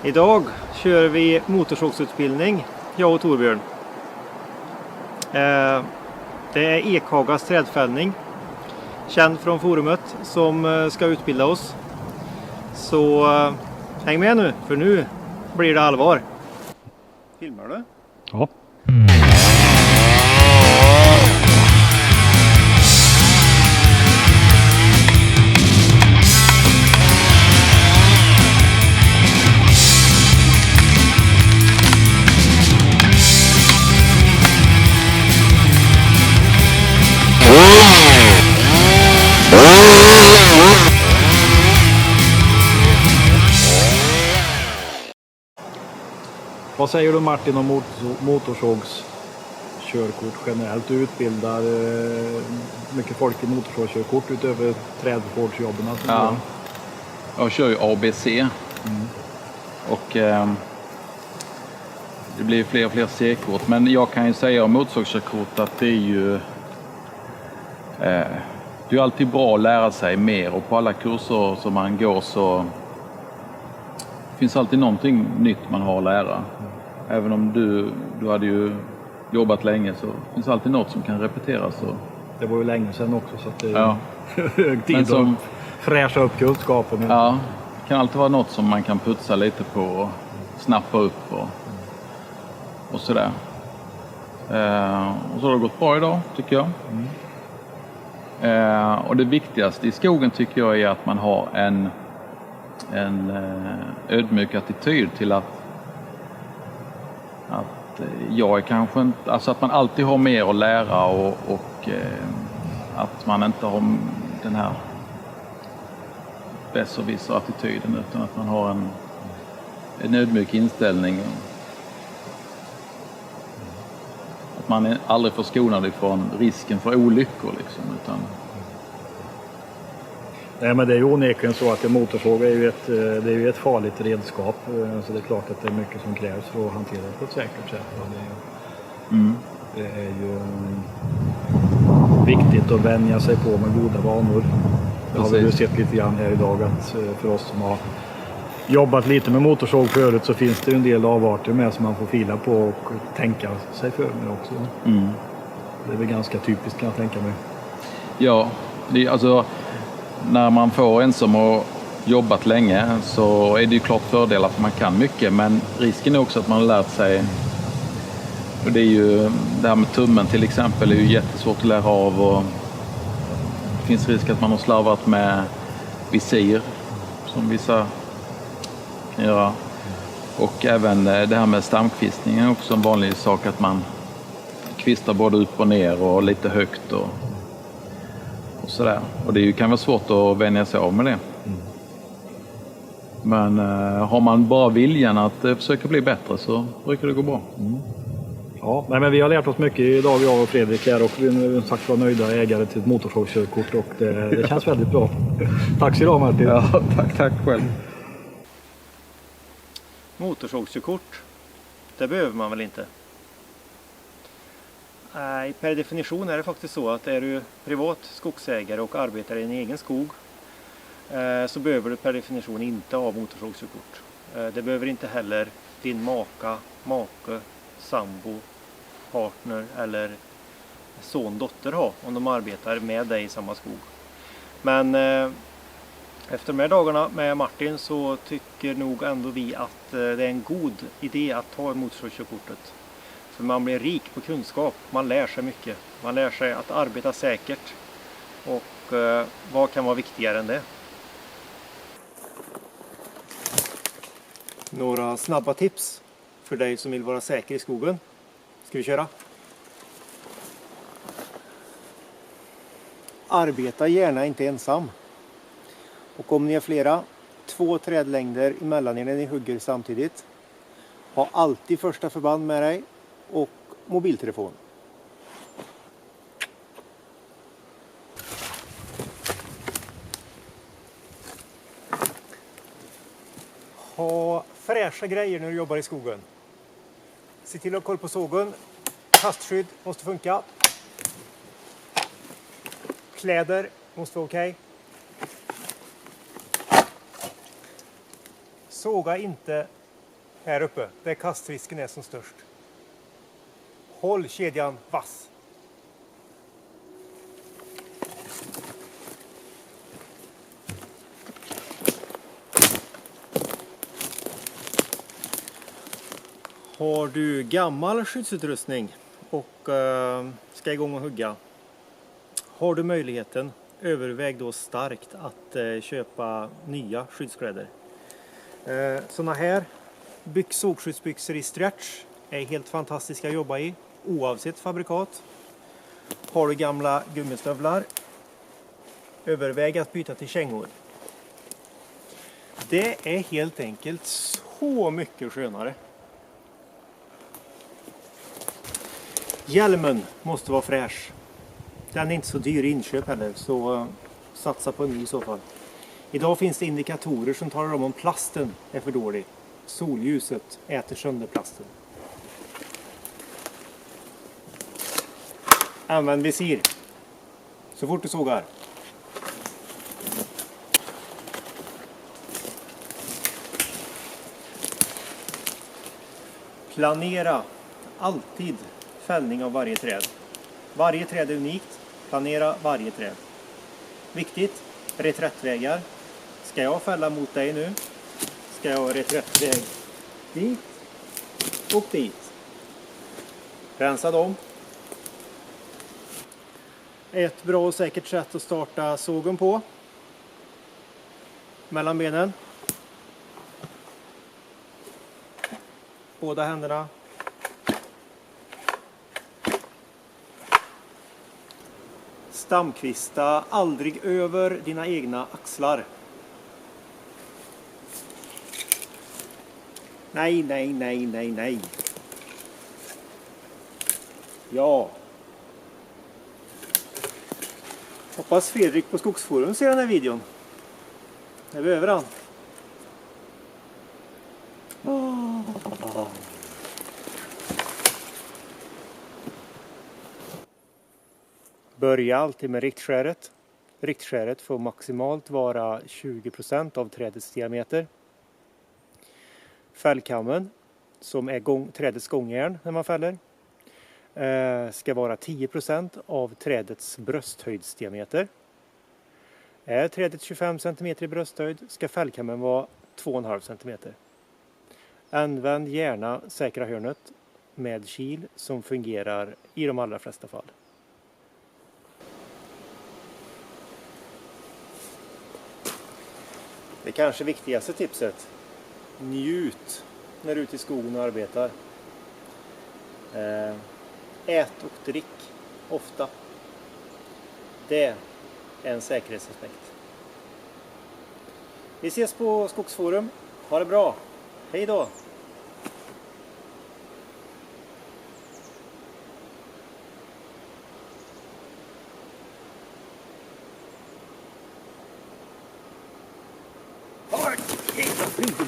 Idag kör vi motorsågsutbildning, jag och Torbjörn. Det är Ekhagas trädfällning, känd från forumet, som ska utbilda oss. Så häng med nu, för nu blir det allvar. Filmar du? Ja. Vad säger du Martin om motorsågskörkort generellt? Du utbildar mycket folk i motorsågskörkort utöver trädvårdsjobben. Ja. Jag kör ju ABC. Och det blir fler och fler C-kort. Men jag kan ju säga om motorsågskörkort att det är ju det är alltid bra att lära sig mer, och på alla kurser som man går så finns alltid någonting nytt man har att lära. Även om du hade ju jobbat länge så finns alltid något som kan repeteras. Det var ju länge sedan också, så att det är ja. hög tid att fräscha upp kunskapen. Ja, det kan alltid vara något som man kan putsa lite på och snappa upp och sådär. Och så har det gått bra idag, tycker jag. Och det viktigaste i skogen tycker jag är att man har en ödmjuk attityd till att jag är kanske inte, alltså att man alltid har mer att lära och att man inte har den här besserwisser attityden, utan att man har en ödmjuk inställning. Att man är aldrig förskonad ifrån risken för olyckor liksom, utan... Nej, men det är ju onekligen så att en motorsåg är ju ett farligt redskap. Så det är klart att det är mycket som krävs för att hantera det på ett säkert sätt. Det är ju viktigt att vänja sig på med goda vanor. Det har vi ju sett lite grann här idag, att för oss som har jobbat lite med motorsåg förut så finns det en del avarter med som man får fila på och tänka sig för med också. Det är väl ganska typiskt, kan jag tänka mig. Ja, alltså när man får en som har jobbat länge så är det ju klart fördelar för man kan mycket, men risken är också att man har lärt sig, och det är ju det här med tummen till exempel är ju jättesvårt att lära av, och det finns risk att man har slarvat med visir som vissa kan göra, och även det här med stamkvistning är också en vanlig sak, att man kvistar både upp och ner och lite högt och sådär. Och det kan vara svårt att vänja sig av med det. Men har man bara viljan att försöka bli bättre så brukar det gå bra. Ja, men vi har lärt oss mycket idag, jag och Fredrik här, och vi är sagt var nöjda ägare till ett motorsågskörkort, och det känns väldigt bra. Tack så idag Martin. Ja, tack själv. Motorsågskörkort, det behöver man väl inte? Nej, per definition är det faktiskt så att är du privat skogsägare och arbetar i en egen skog så behöver du per definition inte ha motorsågskörkort. Det behöver inte heller din make, sambo, partner eller son, dotter ha om de arbetar med dig i samma skog. Men efter de här dagarna med Martin så tycker nog ändå vi att det är en god idé att ta motorsågskörkortet. För man blir rik på kunskap, man lär sig mycket. Man lär sig att arbeta säkert. Och vad kan vara viktigare än det? Några snabba tips för dig som vill vara säker i skogen. Ska vi köra? Arbeta gärna inte ensam. Och om ni är flera, 2 trädlängder emellan er när ni hugger samtidigt. Ha alltid första förband med dig och mobiltelefon. Ha fräscha grejer när du jobbar i skogen. Se till att ha koll på sågen. Kastskydd måste funka. Kläder måste vara okej. Såga inte här uppe, där kastrisken är som störst. Håll kedjan vass. Har du gammal skyddsutrustning och ska igång och hugga, har du möjligheten, överväg då starkt att köpa nya skyddskläder. Såna här sågskyddsbyxor i stretch är helt fantastiska att jobba i, oavsett fabrikat. Har du gamla gummistövlar, överväg att byta till kängor. Det är helt enkelt så mycket skönare. Hjälmen måste vara fräsch. Den är inte så dyr i inköp heller, så satsa på en ny i så fall. Idag finns det indikatorer som talar om plasten är för dålig. Solljuset äter sönder plasten. Använd visir så fort du sågar. Planera alltid fällning av varje träd. Varje träd är unikt. Planera varje träd. Viktigt, reträttvägar. Ska jag fälla mot dig nu? Ska jag ha reträttväg dit och dit. Rensa dem. Ett bra och säkert sätt att starta sågen på. Mellan benen. Båda händerna. Stamkvista aldrig över dina egna axlar. Nej, nej, nej, nej, nej. Ja. Hoppas Fredrik på Skogsforum ser den här videon. Det behöver han. Börja alltid med riktskäret. Riktskäret får maximalt vara 20% av trädets diameter. Fällkammen, som är trädets gångjärn när man fäller, ska vara 10% av trädets brösthöjdsdiameter. Är trädet 25 cm i brösthöjd ska fällkammen vara 2,5 cm. Använd gärna säkra hörnet med kil som fungerar i de allra flesta fall. Det kanske viktigaste tipset. Njut när du är ute i skogen och arbetar. Ät och drick ofta. Det är en säkerhetsaspekt. Vi ses på Skogsforum. Ha det bra. Hej då! Hej då!